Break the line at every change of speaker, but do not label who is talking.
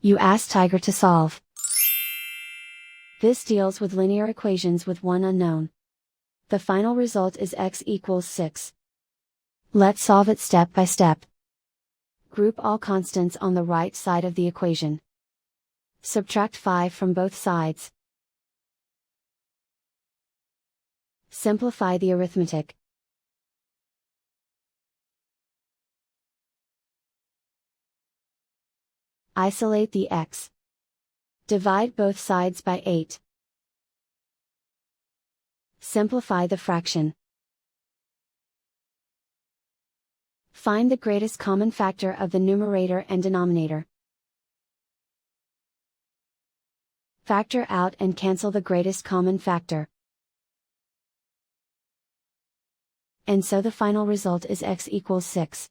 You ask Tiger to solve. This deals with linear equations with one unknown. The final result is x equals 6. Let's solve it step by step. Group all constants on the right side of the equation. Subtract 5 from both sides. Simplify the arithmetic. Isolate the x. Divide both sides by 8. Simplify the fraction. Find the greatest common factor of the numerator and denominator. Factor out and cancel the greatest common factor. And so the final result is x equals 6.